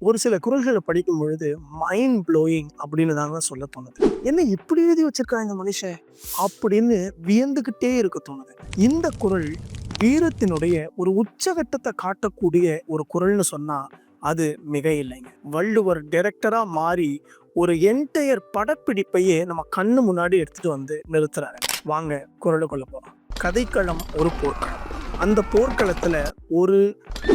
ஒரு சில குறள்களை படிக்கும் பொழுது மைண்ட் ப்ளோயிங் அப்படின்னு தாங்க சொல்ல தோணுது. என்ன இப்படி எழுதி வச்சிருக்கான் இந்த மனுஷன் அப்படின்னு வியந்துகிட்டே இருக்க தோணுது. இந்த குறள் வீரத்தினுடைய ஒரு உச்சகட்டத்தை காட்டக்கூடிய ஒரு குறள்னு சொன்னா அது மிக இல்லைங்க. வள்ளுவர் டைரக்டரா மாறி ஒரு என்டையர் படப்பிடிப்பையே நம்ம கண்ணு முன்னாடி எடுத்துட்டு வந்து நிறுத்துறாரு. வாங்க குறளுக்குள்ள போறோம். கதைக்களம் ஒரு போர்க்களம். அந்த போர்க்களத்துல ஒரு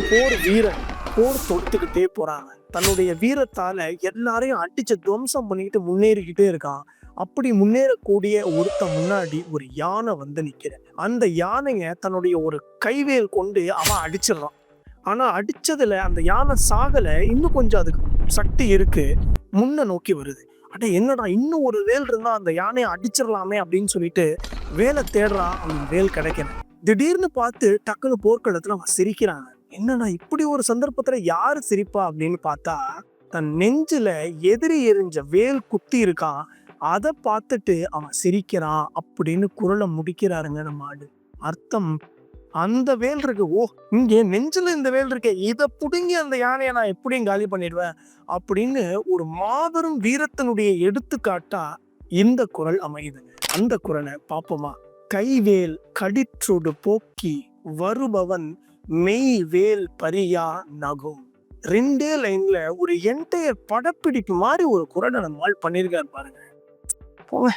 போர் வீரன் போர் தொடுத்துக்கிட்டே போறாங்க. தன்னுடைய வீரத்தால எல்லாரையும் அடிச்சு துவம்சம் பண்ணிக்கிட்டு முன்னேறிக்கிட்டே இருக்கான். அப்படி முன்னேறக்கூடிய ஒருத்த முன்னாடி ஒரு யானை வந்து நிக்கிற. அந்த யானைய தன்னுடைய ஒரு கைவேல் கொண்டு அவன் அடிச்சிடறான். ஆனா அடிச்சதுல அந்த யானை சாகல, இன்னும் கொஞ்சம் அதுக்கு சக்தி இருக்கு, முன்ன நோக்கி வருது. அட என்னடா, இன்னும் ஒரு வேல் இருந்தா அந்த யானையை அடிச்சிடலாமே அப்படின்னு சொல்லிட்டு வேலை தேடுறான். அவன் வேல் கிடைக்கல. திடீர்னு பார்த்து டக்குன்னு போர்க்களத்துல அவன் சிரிக்கிறாங்க. என்னடா இப்படி ஒரு சந்தர்ப்பத்துல யாரு சிரிப்பா அப்படின்னு பார்த்தா, தன் நெஞ்சில எதிரி எறிஞ்ச வேல் குத்தி இருக்கான். அதை பார்த்துட்டு அவன் சிரிக்கிறான் அப்படின்னு குறளை முடிக்கிறாருங்க நம்ம ஆடு. அர்த்தம், அந்த வேல் இருக்கு, ஓ இங்க நெஞ்சில இந்த வேல் இருக்கே, இதை புடுங்கி அந்த யானையை நான் எப்படியும் காலி பண்ணிடுவேன் அப்படின்னு ஒரு மாபெரும் வீரத்தினுடைய எடுத்துக்காட்டா இந்த குறள் அமையுதுங்க. அந்த குறளை பார்ப்போமா? கைவேல் கடிற்றொடு போக்கி வருபவன் மெய் வேல் பரியா நகும். 2 லைன்ல ஒரு என்டையர் படப்பிடிப்பு மாதிரி ஒரு குறளை நம்மால் பண்ணியிருக்காரு பாருங்க. போங்க.